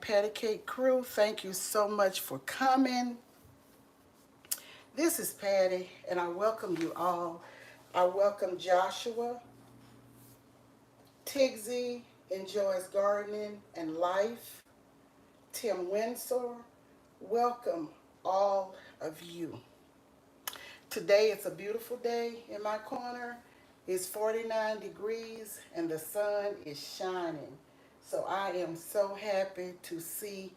Patty Cake crew. Thank you so much for coming. This is Patty, and I welcome you all. I welcome Joshua, Tigsy, Enjoys Gardening and Life, Tim Winsor. Welcome all of you. Today it's a beautiful day in my corner. It's 49 degrees and the sun is shining. So I am so happy to see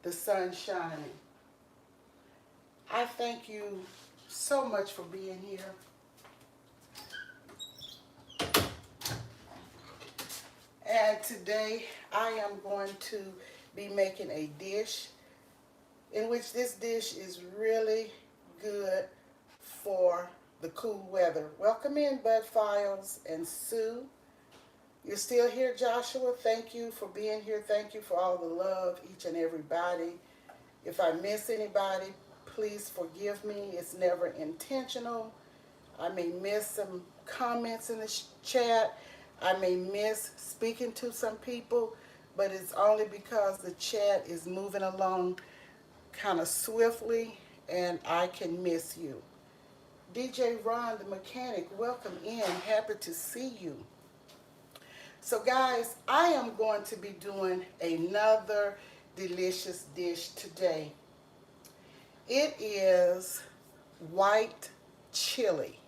the sun shining. I thank you so much for being here. And today I am going to be making a dish in which this dish is really good for the cool weather. Welcome in, Bud Files and Sue. You're still here, Joshua. Thank you for being here. Thank you for all the love, each and everybody. If I miss anybody, please forgive me. It's never intentional. I may miss some comments in the chat. I may miss speaking to some people, but it's only because the chat is moving along kind of swiftly and I can miss you. DJ Ron, the mechanic, welcome in. Happy to see you. So guys, I am going to be doing another delicious dish today. It is white chili.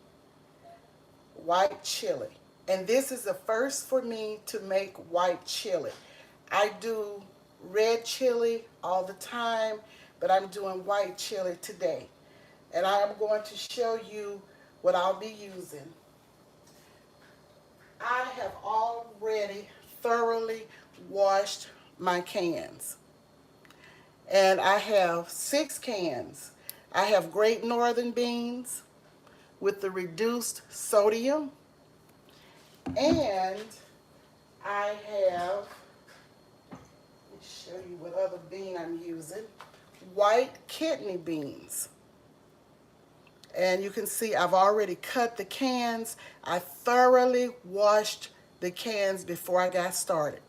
White chili. And this is the first for me to make white chili. I do red chili all the time, but I'm doing white chili today. And I am going to show you what I'll be using. I have already thoroughly washed my cans. And I have 6 cans. I have Great Northern beans with the reduced sodium. And I have, let me show you what other bean I'm using, white kidney beans. And you can see I've already cut the cans. I thoroughly washed the cans before I got started.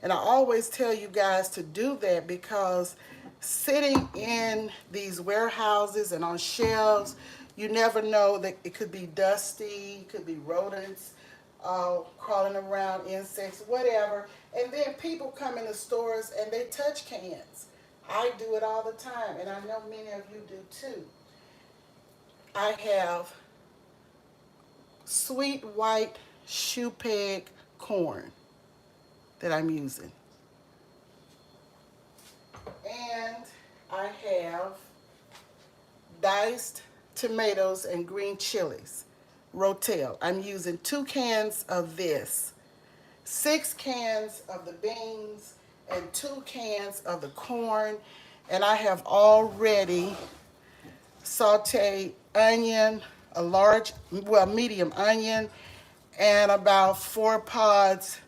And I always tell you guys to do that because sitting in these warehouses and on shelves, you never know that it could be dusty, it could be rodents crawling around, insects, whatever. And then people come in the stores and they touch cans. I do it all the time, and I know many of you do too. I have sweet white shoe peg corn that I'm using. And I have diced tomatoes and green chilies, Rotel. I'm using 2 cans of this, 6 cans of the beans, and 2 cans of the corn. And I have already sauteed onion, a large, well, medium onion, and about 4 pods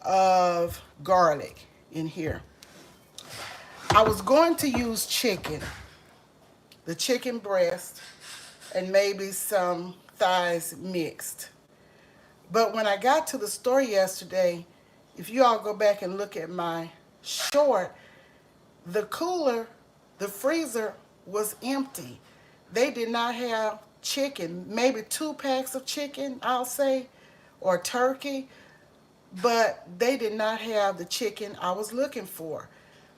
of garlic in here. I was going to use chicken, the chicken breast, and maybe some thighs mixed. But when I got to the store yesterday, if you all go back and look at my short, the cooler, the freezer was empty. They did not have chicken, maybe 2 packs of chicken, I'll say, or turkey, but they did not have the chicken I was looking for.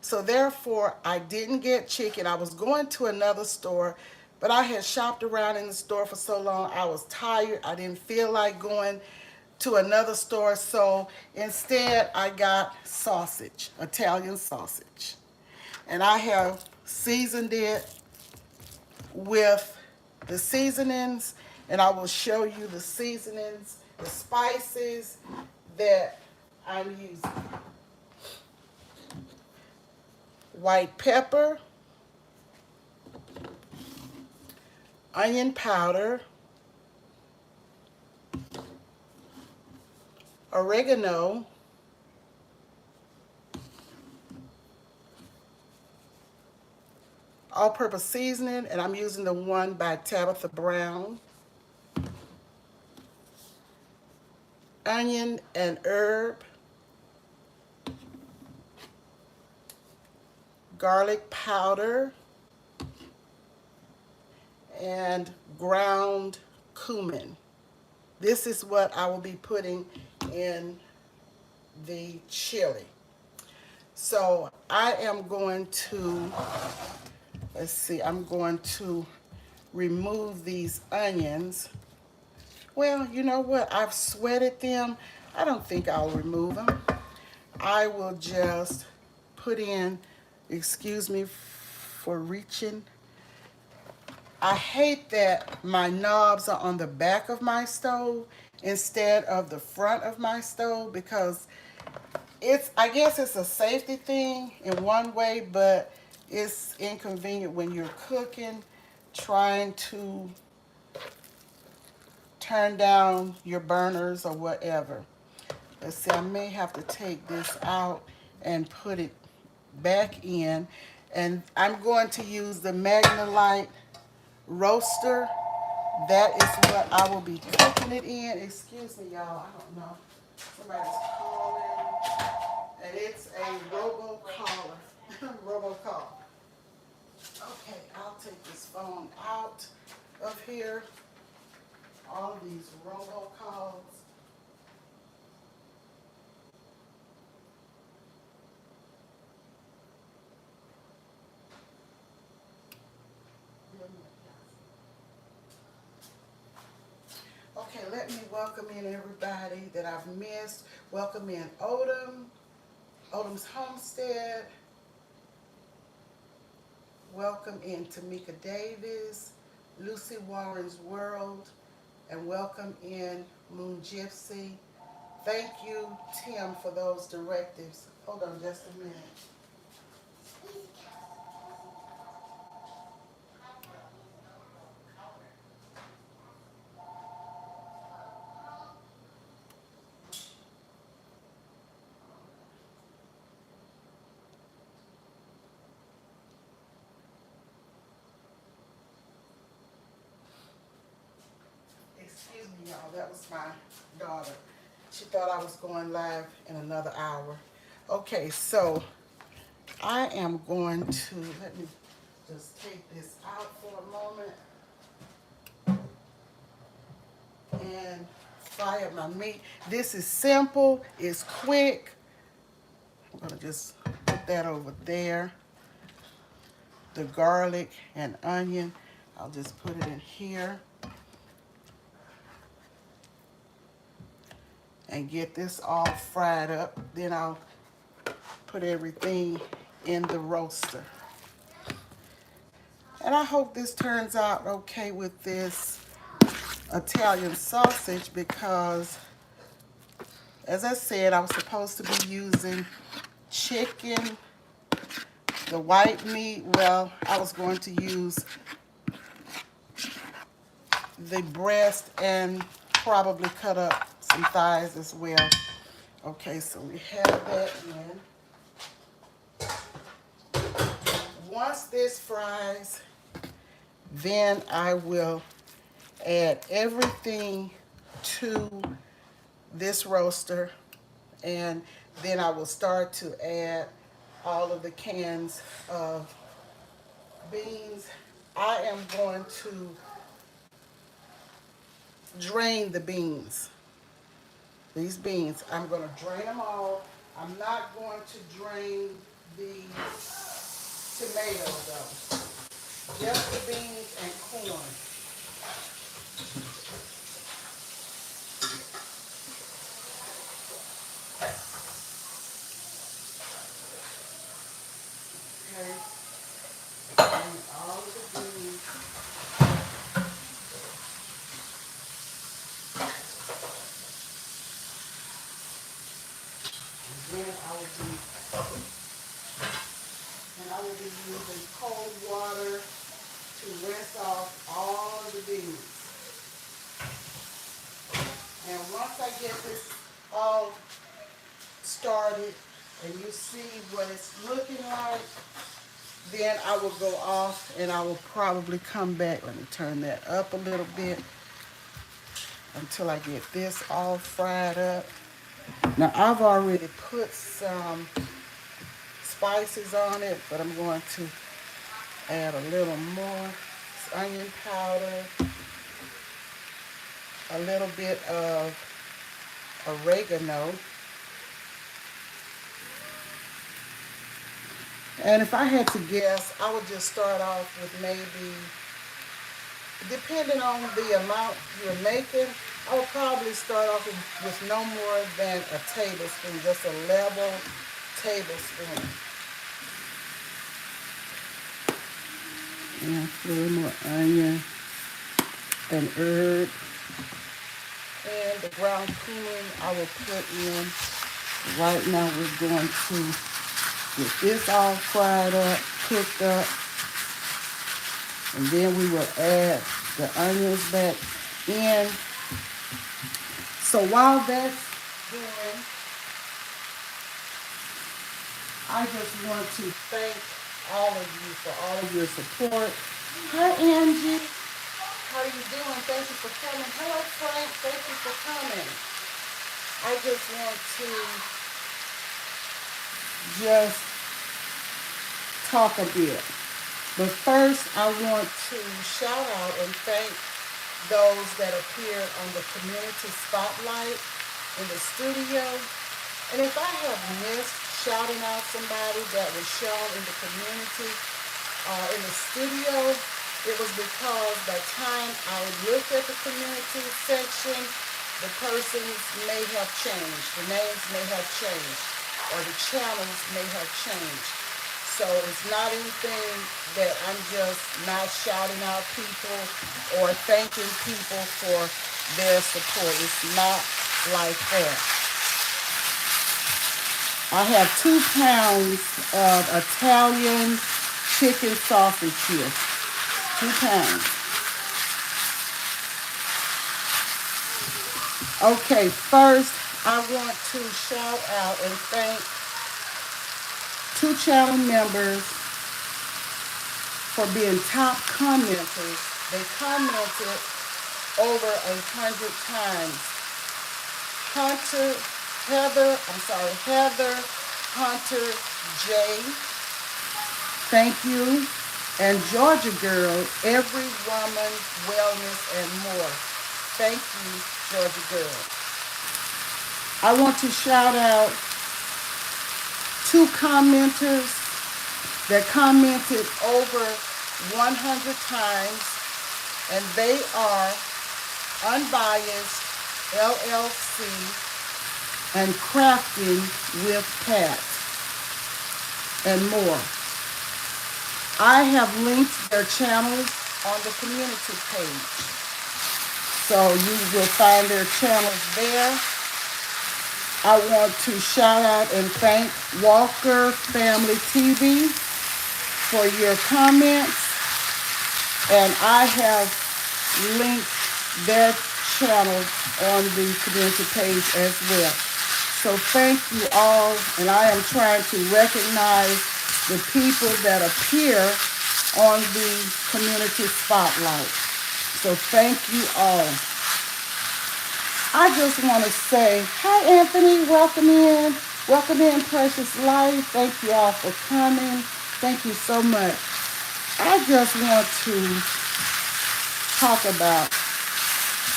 So therefore, I didn't get chicken. I was going to another store, but I had shopped around in the store for so long, I was tired. I didn't feel like going to another store, so instead I got sausage, Italian sausage. And I have seasoned it with the seasonings, and I will show you the seasonings, the spices that I'm using. White pepper, onion powder, oregano, all-purpose seasoning, and I'm using the one by Tabitha Brown, onion and herb, garlic powder, and ground cumin. This is what I will be putting in the chili. So I am going to, let's see, I'm going to remove these onions. Well, you know what? I've sweated them. I don't think I'll remove them. I will just put in, excuse me for reaching. I hate that my knobs are on the back of my stove instead of the front of my stove, because I guess it's a safety thing in one way, but it's inconvenient when you're cooking, trying to turn down your burners or whatever. Let's see, I may have to take this out and put it back in. And I'm going to use the Magnalite roaster. That is what I will be cooking it in. Excuse me, y'all. I don't know. Somebody's calling. And it's a robocaller. Robocall. Okay, I'll take this phone out of here. All of these robocalls. Okay, let me welcome in everybody that I've missed. Welcome in Odom's Homestead. Welcome in Tamika Davis, Lucy Warren's World, and welcome in Moon Gypsy. Thank you, Tim, for those directives. Hold on just a minute. Excuse me, y'all. That was my daughter. She thought I was going live in another hour. Okay, so I am going to, let me just take this out for a moment and fry up my meat. This is simple, it's quick. I'm gonna just put that over there. The garlic and onion, I'll just put it in here. And get this all fried up. Then I'll put everything in the roaster. And I hope this turns out okay with this Italian sausage, because as I said, I was supposed to be using chicken, the white meat. Well, I was going to use the breast and probably cut up some thighs as well. Okay, so we have that in. Once this fries, then I will add everything to this roaster, and then I will start to add all of the cans of beans. I am going to drain the beans. These beans, I'm going to drain them all. I'm not going to drain the tomatoes though. Just the beans and corn. Okay. And all of the beans. And then I will be using cold water to rinse off all of the beans. And once I get this all started and you see what it's looking like, then I will go off and I will probably come back. Let me turn that up a little bit until I get this all fried up. Now I've already put some spices on it, but I'm going to add a little more. It's onion powder, a little bit of oregano. And if I had to guess, I would just start off with maybe, depending on the amount you're making, I would probably start off with no more than a tablespoon, just a level tablespoon. And a little more onion and herb. And the ground cumin I will put in. Right now we're going to get this all fried up, cooked up. And then we will add the onions back in. So while that's going, I just want to thank all of you for all of your support. Hi, Angie. How are you doing? Thank you for coming. Hello, Frank. Thank you for coming. I just want to just talk a bit. But first, I want to shout out and thank those that appeared on the community spotlight in the studio. And if I have missed shouting out somebody that was shown in the community in the studio, it was because by the time I looked at the community section, the persons may have changed, the names may have changed, or the channels may have changed. So it's not anything that I'm just not shouting out people or thanking people for their support. It's not like that. I have 2 pounds of Italian chicken sausage here. 2 pounds. Okay, first I want to shout out and thank 2 channel members for being top commenters. They commented over 100 times. Heather Hunter J. Thank you. And Georgia Girl, Every Woman, Wellness, and More. Thank you, Georgia Girl. I want to shout out 2 commenters that commented over 100 times, and they are Unbiased LLC and Crafting with Pat and more. I have linked their channels on the community page, so you will find their channels there. I want to shout out and thank Walker Family TV for your comments, and I have linked their channel on the community page as well. So thank you all, and I am trying to recognize the people that appear on the community spotlight. So thank you all. I just want to say, hi Anthony, welcome in. Welcome in, Precious Life. Thank you all for coming. Thank you so much. I just want to talk about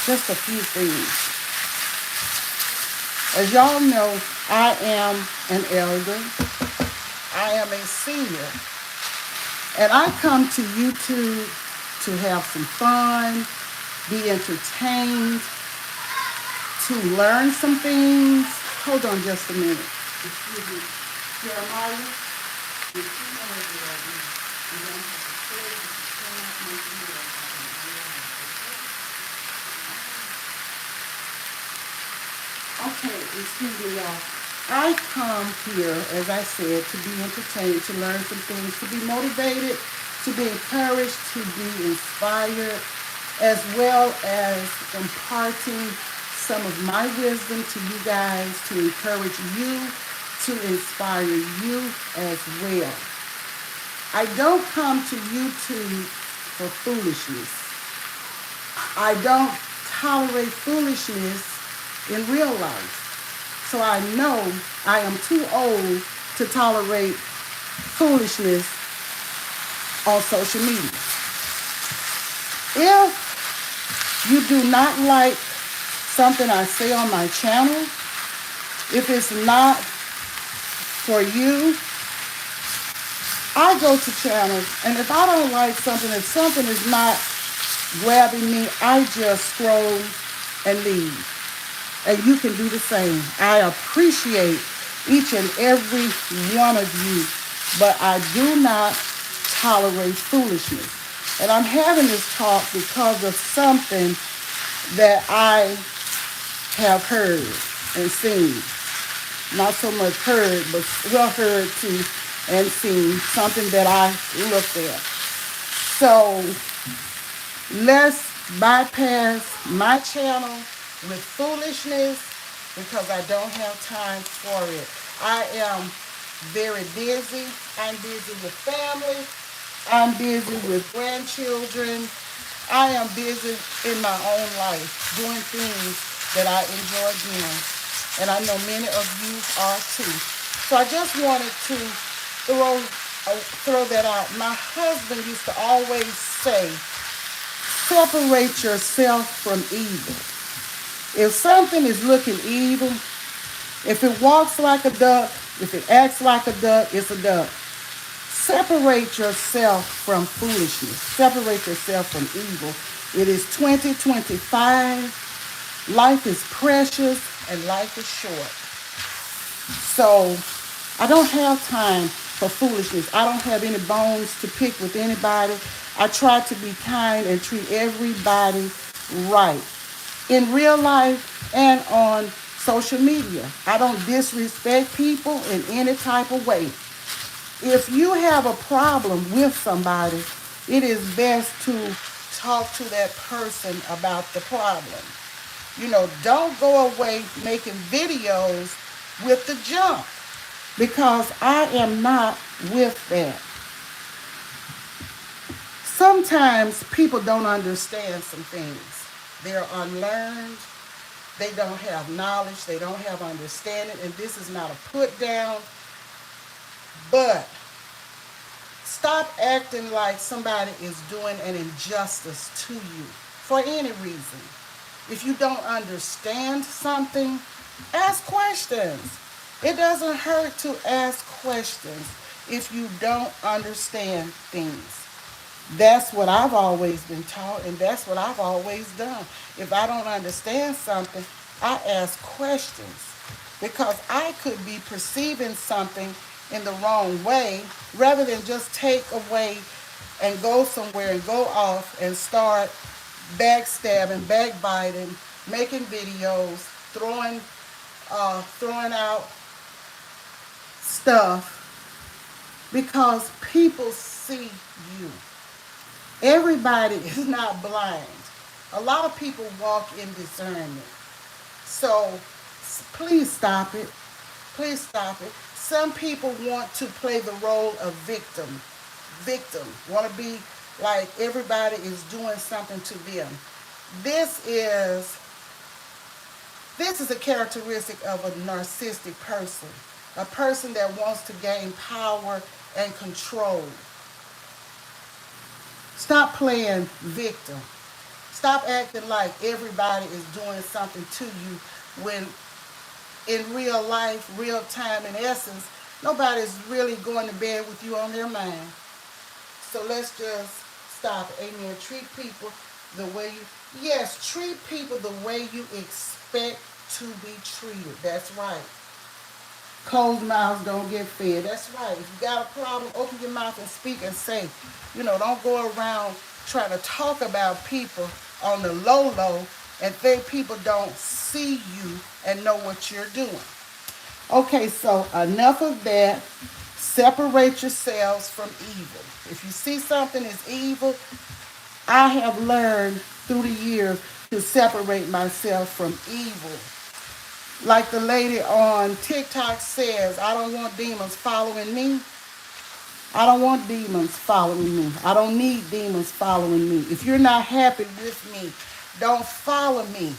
just a few things. As y'all know, I am an elder. I am a senior. And I come to YouTube to have some fun, be entertained, to learn some things. Hold on just a minute. Excuse me. Jeremiah? Okay, excuse me, y'all. I come here, as I said, to be entertained, to learn some things, to be motivated, to be encouraged, to be inspired, as well as imparting some of my wisdom to you guys, to encourage you, to inspire you as well. I don't come to YouTube for foolishness. I don't tolerate foolishness in real life. So I know I am too old to tolerate foolishness on social media. If you do not like something I say on my channel, if it's not for you, I go to channels, and if I don't like something, if something is not grabbing me, I just scroll and leave. And you can do the same. I appreciate each and every one of you, but I do not tolerate foolishness. And I'm having this talk because of something that I have heard and seen. Not so much heard, but well heard too and seen. Something that I looked at. So let's bypass my channel with foolishness because I don't have time for it. I am very busy. I'm busy with family. I'm busy with grandchildren. I am busy in my own life doing things that I enjoy doing. And I know many of you are too. So I just wanted to throw that out. My husband used to always say, separate yourself from evil. If something is looking evil, if it walks like a duck, if it acts like a duck, it's a duck. Separate yourself from foolishness. Separate yourself from evil. It is 2025. Life is precious and life is short. So I don't have time for foolishness. I don't have any bones to pick with anybody. I try to be kind and treat everybody right. In real life and on social media. I don't disrespect people in any type of way. If you have a problem with somebody, it is best to talk to that person about the problem. You know, don't go away making videos with the junk because I am not with that. Sometimes people don't understand some things. They're unlearned. They don't have knowledge. They don't have understanding. And this is not a put down. But stop acting like somebody is doing an injustice to you for any reason. If you don't understand something, ask questions. It doesn't hurt to ask questions if you don't understand things. That's what I've always been taught, and that's what I've always done. If I don't understand something, I ask questions because I could be perceiving something in the wrong way rather than just take away and go somewhere and go off and start backstabbing, backbiting, making videos, throwing out stuff because people see you. Everybody is not blind. A lot of people walk in discernment. So please stop it. Please stop it. Some people want to play the role of victim. Want to be like everybody is doing something to them. This is a characteristic of a narcissistic person. A person that wants to gain power and control. Stop playing victim. Stop acting like everybody is doing something to you when in real life, real time, in essence, nobody's really going to bed with you on their mind. So let's just stop it. Amen. Treat people the way treat people the way you expect to be treated. That's right. Closed mouths don't get fed. That's right. If you got a problem, open your mouth and speak and say. Don't go around trying to talk about people on the low and think people don't see you and know what you're doing. Okay, so enough of that. Separate yourselves from evil. If you see something is evil, I have learned through the years to separate myself from evil. Like the lady on TikTok says, I don't want demons following me. I don't want demons following me. I don't need demons following me. If you're not happy with me, don't follow me.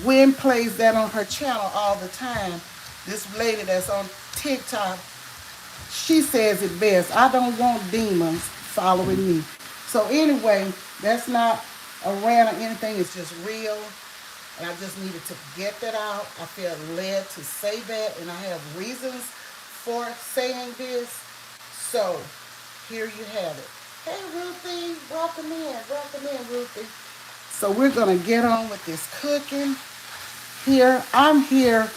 Gwen plays that on her channel all the time. This lady that's on TikTok she says it best. I don't want demons following me. So anyway, that's not a rant or anything. It's just real. And I just needed to get that out. I feel led to say that, and I have reasons for saying this. So here you have it. Hey, Ruthie, welcome in. Welcome in, Ruthie. So we're going to get on with this cooking here. I'm here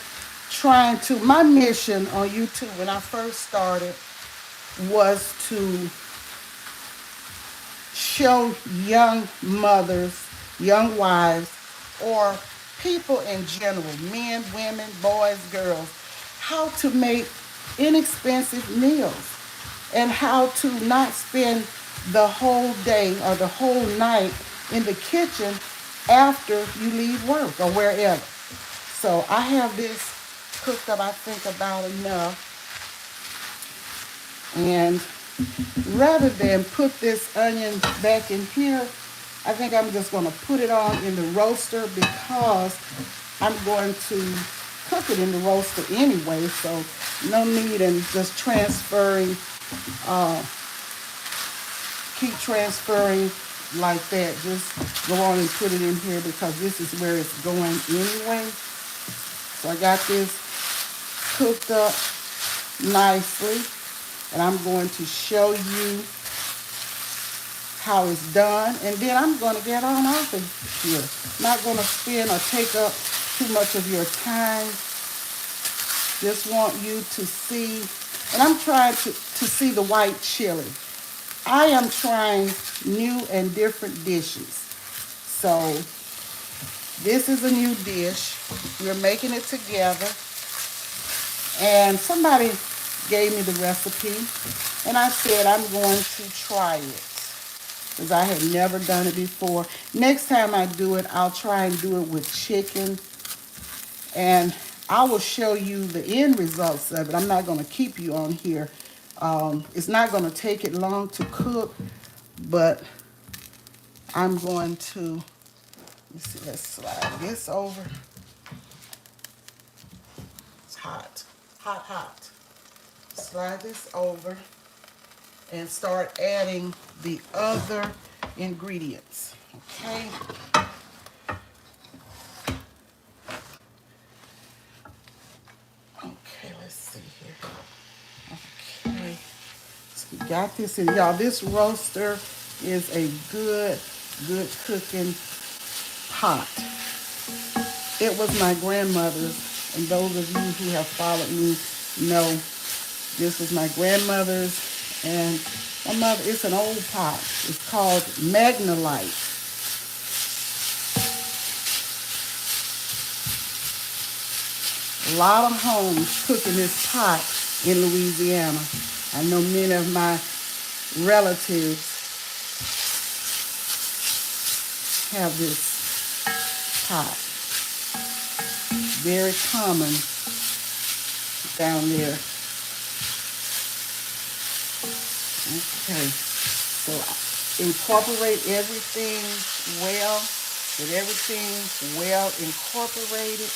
trying to, my mission on YouTube when I first started was to show young mothers, young wives, or people in general, men, women, boys, girls, how to make inexpensive meals and how to not spend the whole day or the whole night in the kitchen after you leave work or wherever. So I have this cooked up, I think, about enough. And rather than put this onion back in here, I think I'm just going to put it on in the roaster because I'm going to cook it in the roaster anyway. So no need in just transferring, keep transferring like that. Just go on and put it in here because this is where it's going anyway. So I got this cooked up nicely. And I'm going to show you how it's done. And then I'm going to get on off of here. Not going to spend or take up too much of your time. Just want you to see. And I'm trying to see the white chili. I am trying new and different dishes. So this is a new dish. We're making it together. And somebody gave me the recipe, and I said I'm going to try it because I had never done it before. Next time I do it, I'll try and do it with chicken, and I will show you the end results of it. I'm not going to keep you on here. It's not going to take it long to cook, but I'm going to, let me see, let's slide this over. It's hot, hot, hot. Slide this over and start adding the other ingredients. Okay. Okay, let's see here. Okay. So we got this in. Y'all, this roaster is a good cooking pot. It was my grandmother's, and those of you who have followed me know this was my grandmother's, and my mother, it's an old pot. It's called Magnolite. A lot of homes cook in this pot in Louisiana. I know many of my relatives have this pot. Very common down there. Okay, so incorporate everything well, get everything well incorporated.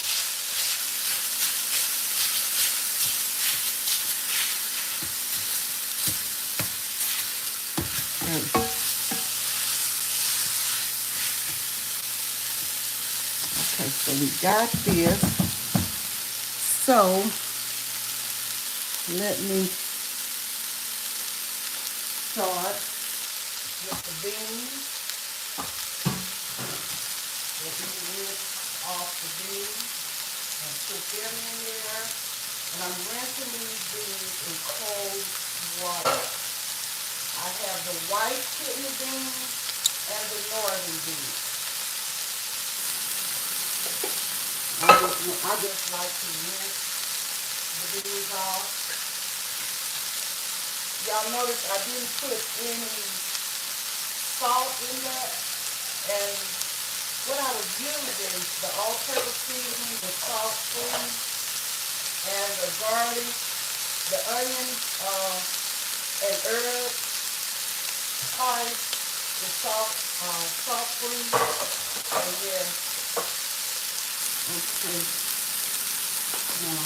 Okay, so we got this. So let me start with the beans. Let me rinse off the beans and put them in there. And I'm rinsing these beans in cold water. I have the white kidney beans and the northern beans. I just like to rinse the beans off. Y'all notice I didn't put any salt in that. And what I was using, the all-purpose seasoning, the salt free, and the garlic, the onion, and herb spice, the salt free, and then, let's see, now,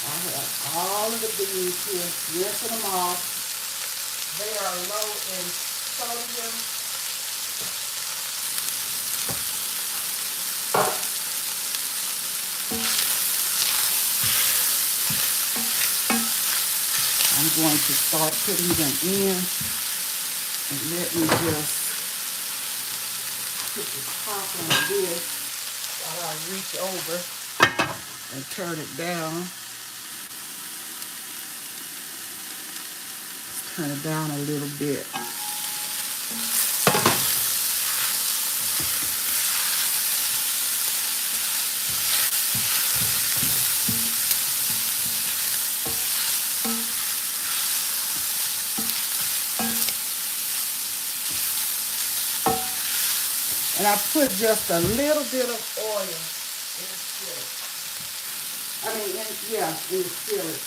I have all of the beans here, rinsing them off. They are low in sodium. I'm going to start putting them in, and let me just put the top on this while I reach over and turn it down. Turn it down a little bit. And I put just a little bit of oil in the skillet. I mean, in the skillet.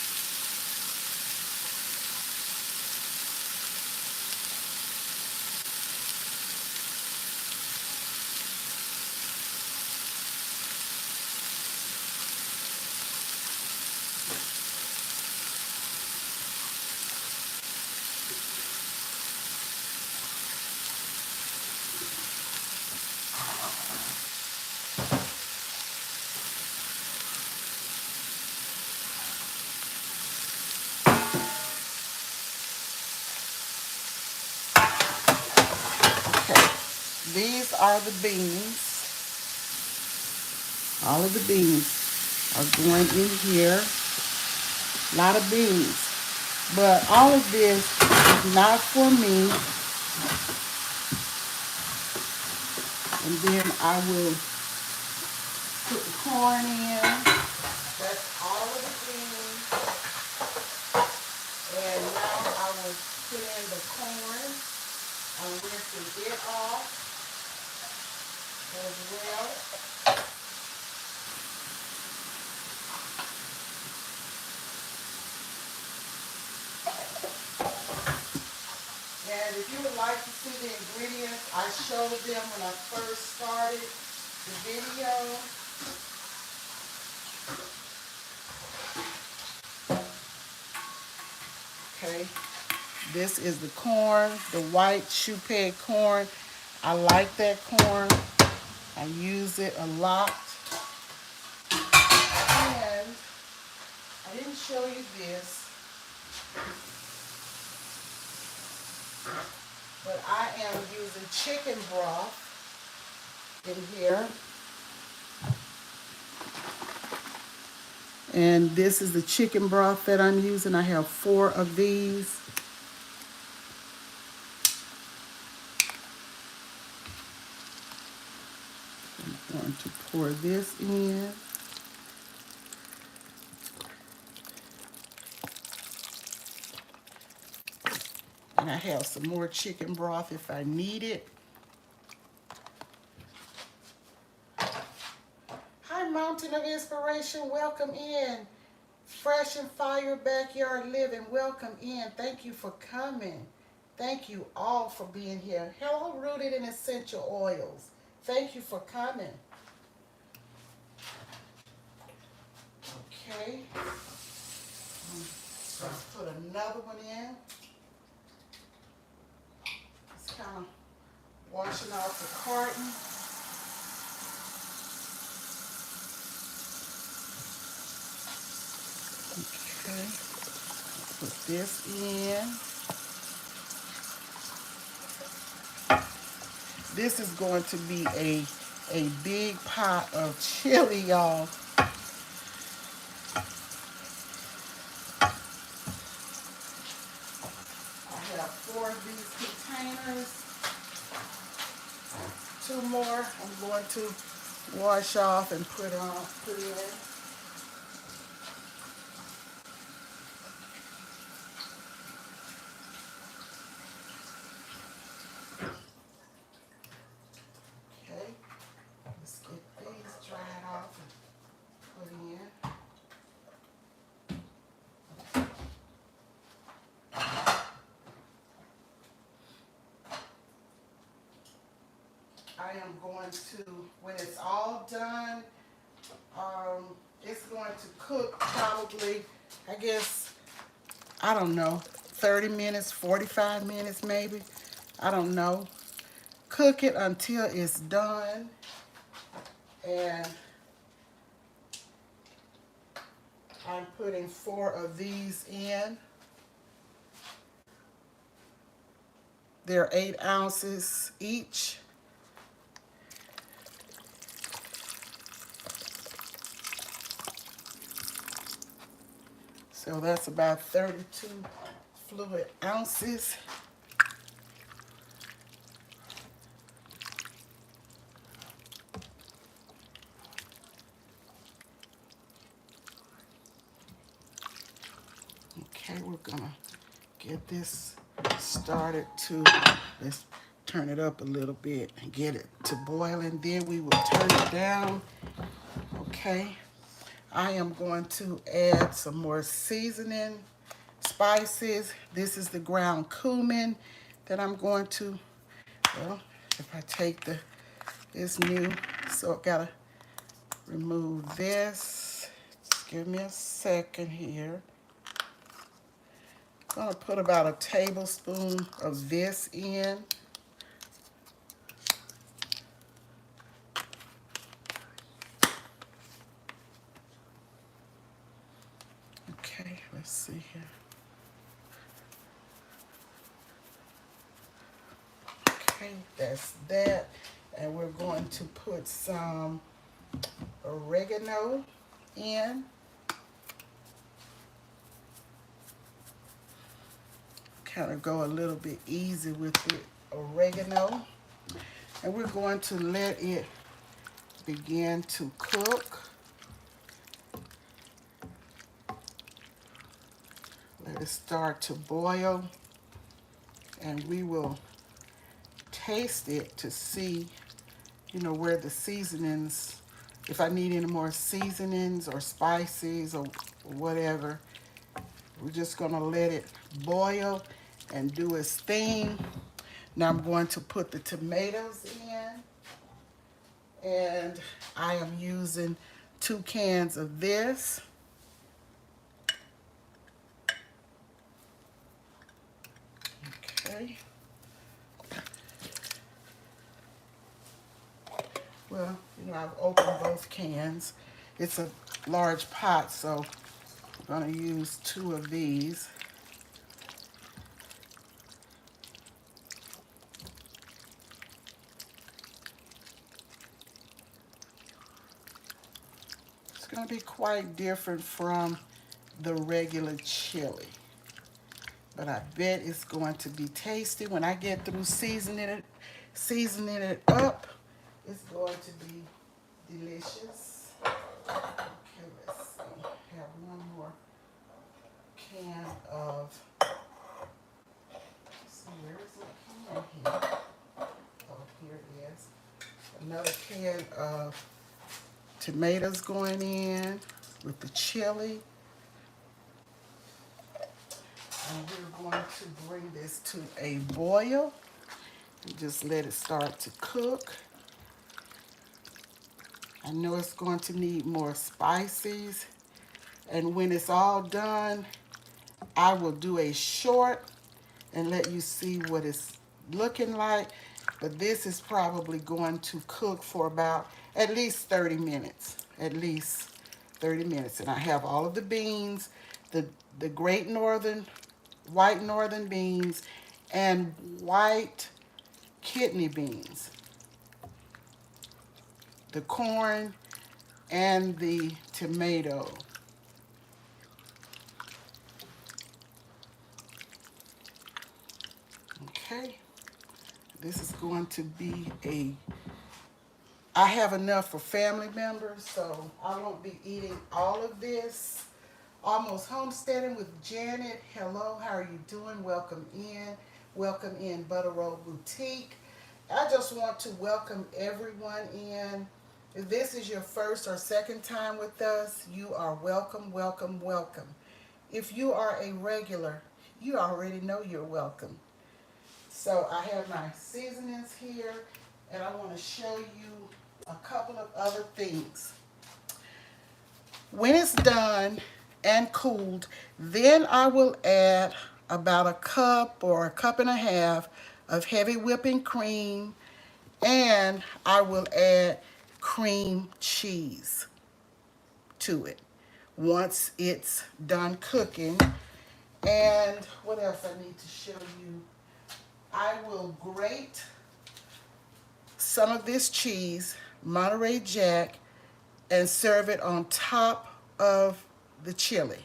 Okay, these are the beans. All of the beans are going in here. A lot of beans. But all of this is not for me. And then I will put the corn in. That's all of the beans. And now I will put in the corn. I'm rinsing it off as well. And if you would like to see the ingredients, I showed them when I first started the video. Okay, this is the corn, the white choux peg corn. I like that corn. I use it a lot. And I didn't show you this, but I am using chicken broth in here. And this is the chicken broth that I'm using. I have 4 of these. I'm going to pour this in. And I have some more chicken broth if I need it. Hi, Mountain of Inspiration. Welcome in. Fresh and Fire Backyard Living. Welcome in. Thank you for coming. Thank you all for being here. Hello, Rooted in Essential Oils. Thank you for coming. Okay. Let's put another one in. Just kind of washing off the carton. Okay. Put this in. This is going to be a big pot of chili, y'all. I have 4 of these containers. 2 more I'm going to wash off and put in. Okay, let's get these dried off and put in. I am going to, when it's all done, It's going to cook probably, I guess, I don't know, 30 minutes, 45 minutes maybe. I don't know. Cook it until it's done. And I'm putting 4 of these in. They're 8 ounces each. So that's about 32 fluid ounces. Okay, we're gonna get this started to, let's turn it up a little bit and get it to boiling. Then we will turn it down. Okay, I am going to add some more seasoning spices. This is the ground cumin that I'm going to, well, if I take this new, so I gotta remove this. Just give me a second here. I'm gonna put about a tablespoon of this in. Okay, let's see here. Okay, that's that. And we're going to put some oregano in. Kind of go a little bit easy with the oregano. And we're going to let it begin to cook. Let it start to boil. And we will taste it to see, you know, where the seasonings, if I need any more seasonings or spices or whatever. We're just gonna let it boil and do its thing. Now I'm going to put the tomatoes in, and I am using 2 cans of this. Okay. Well, you know, I've opened both cans. It's a large pot, so I'm gonna use 2 of these. It's gonna be quite different from the regular chili, but I bet it's going to be tasty. When I get through seasoning it up, it's going to be delicious. Okay, let's see. I have one more can of, let's see, where is my can here? Oh, here it is. Another can of tomatoes going in with the chili. And we're going to bring this to a boil and just let it start to cook. I know it's going to need more spices. And when it's all done, I will do a short and let you see what it's looking like. But this is probably going to cook for about at least 30 minutes. At least 30 minutes. And I have all of the beans, the Great Northern, white northern beans, and white kidney beans. The corn and the tomato. Okay, this is going to be I have enough for family members, so I won't be eating all of this. Almost Homesteading with Janet. Hello, how are you doing? Welcome in. Welcome in Butter Roll Boutique. I just want to welcome everyone in. If this is your first or second time with us, you are welcome, welcome, welcome. If you are a regular, you already know you're welcome. So I have my seasonings here, and I want to show you a couple of other things. When it's done and cooled, then I will add about a cup or a cup and a half of heavy whipping cream, and I will add cream cheese to it once it's done cooking. And what else I need to show you? I will grate some of this cheese, Monterey Jack, and serve it on top of the chili.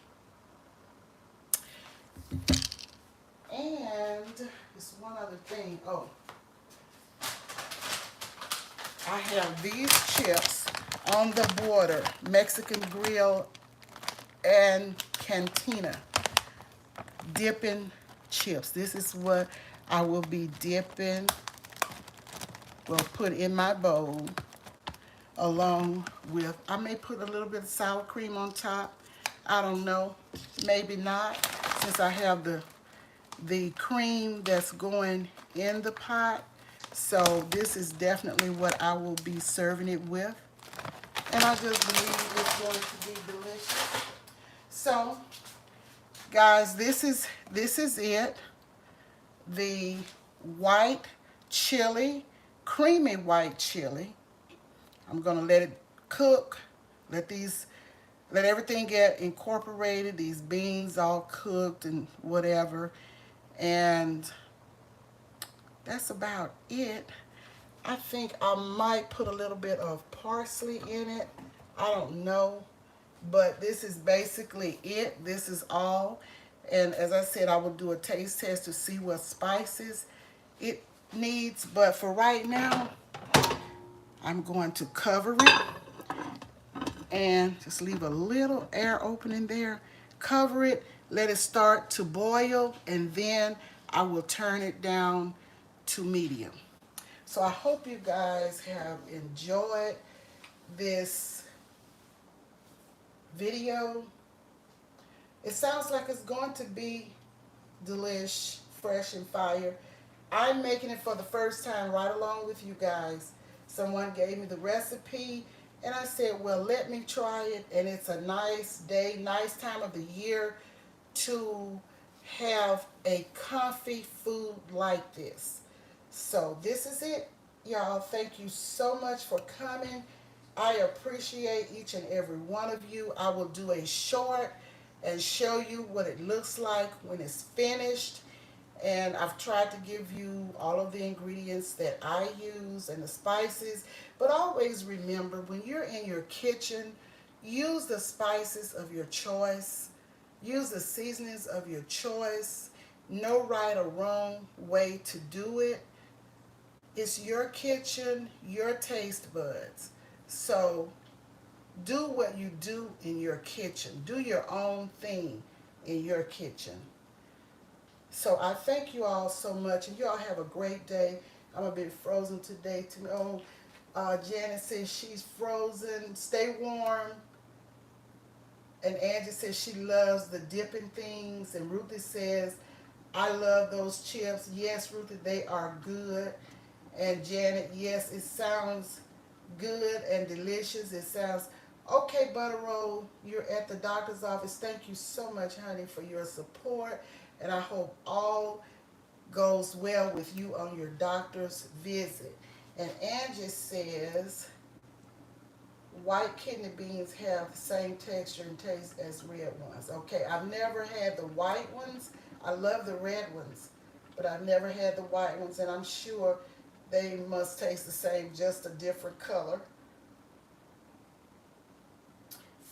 And there's one other thing. Oh, I have these chips on the border, Mexican Grill and Cantina dipping chips. This is what I will be dipping, will put in my bowl along with, I may put a little bit of sour cream on top. I don't know, maybe not, since I have the cream that's going in the pot. So this is definitely what I will be serving it with. And I just believe it's going to be delicious. So, guys, this is it. The white chili, creamy white chili. I'm gonna let it cook. Let everything get incorporated. These beans all cooked and whatever. And that's about it. I think I might put a little bit of parsley in it. I don't know. But this is basically it. This is all. And as I said, I will do a taste test to see what spices it needs. But for right now, I'm going to cover it and just leave a little air opening there. Cover it, let it start to boil, and then I will turn it down to medium. So I hope you guys have enjoyed this video. It sounds like it's going to be delish, fresh and fire. I'm making it for the first time right along with you guys. Someone gave me the recipe and I said, well, let me try it. And it's a nice day, nice time of the year to have a comfy food like this. So this is it, y'all. Thank you so much for coming. I appreciate each and every one of you. I will do a short and show you what it looks like when it's finished. And I've tried to give you all of the ingredients that I use and the spices. But always remember, when you're in your kitchen, use the spices of your choice. Use the seasonings of your choice. No right or wrong way to do it. It's your kitchen, your taste buds. So do what you do in your kitchen. Do your own thing in your kitchen. So I thank you all so much, and you all have a great day. I'm a bit frozen today. Janet says she's frozen. Stay warm. And Angie says she loves the dipping things. And Ruthie says, I love those chips. Yes, Ruthie, they are good. And Janet, yes, it sounds good and delicious. It sounds okay, Butter Roll. You're at the doctor's office. Thank you so much, honey, for your support. And I hope all goes well with you on your doctor's visit. And Angie says, white kidney beans have the same texture and taste as red ones. Okay, I've never had the white ones. I love the red ones, but I've never had the white ones, and I'm sure they must taste the same, just a different color.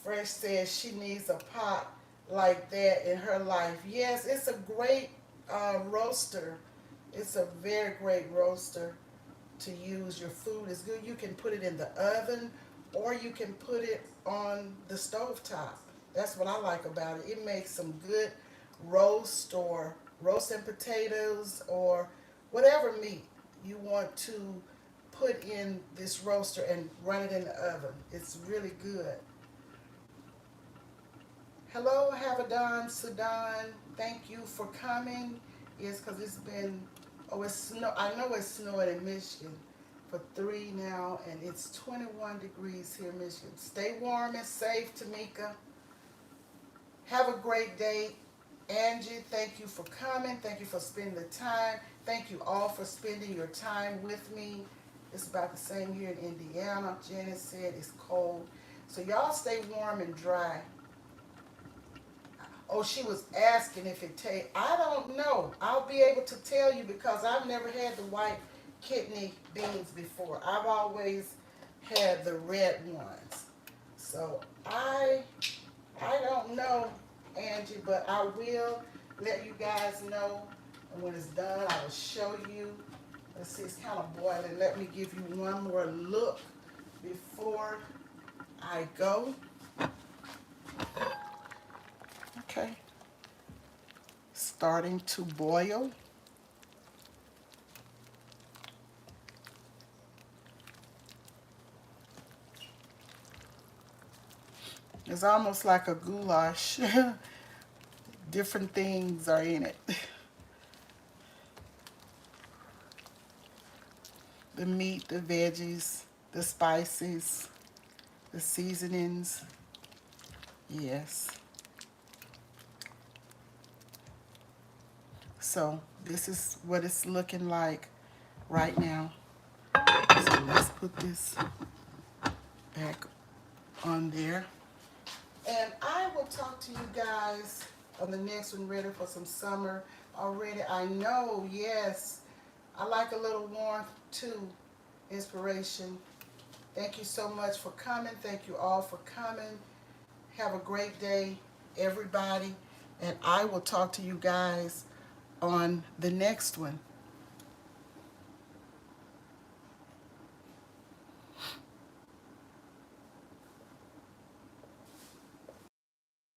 Fresh says she needs a pot like that in her life. Yes, it's a great roaster. It's a very great roaster to use. Your food is good. You can put it in the oven or you can put it on the stove top. That's what I like about it. It makes some good roast or roasted potatoes or whatever meat you want to put in this roaster and run it in the oven. It's really good. Hello, Havadan, Sudan. Thank you for coming. Yes, because it's been, oh, it's snow. I know it's snowing in Michigan. for 3 now, and it's 21 degrees here in Michigan. Stay warm and safe, Tamika. Have a great day. Angie, thank you for coming. Thank you for spending the time. Thank you all for spending your time with me. It's about the same here in Indiana. Janice said it's cold. So y'all stay warm and dry. Oh, she was asking if it tastes. I don't know. I'll be able to tell you because I've never had the white kidney beans before. I've always had the red ones. So I don't know, Angie, but I will let you guys know. And when it's done, I will show you. Let's see, it's kind of boiling. Let me give you one more look before I go. Okay. Starting to boil. It's almost like a goulash. Different things are in it. The meat, the veggies, the spices, the seasonings. Yes. So this is what it's looking like right now. So let's put this back on there. And I will talk to you guys on the next one, ready for some summer already. I know, yes. I like a little warmth too, inspiration. Thank you so much for coming. Thank you all for coming. Have a great day, everybody. And I will talk to you guys on the next one.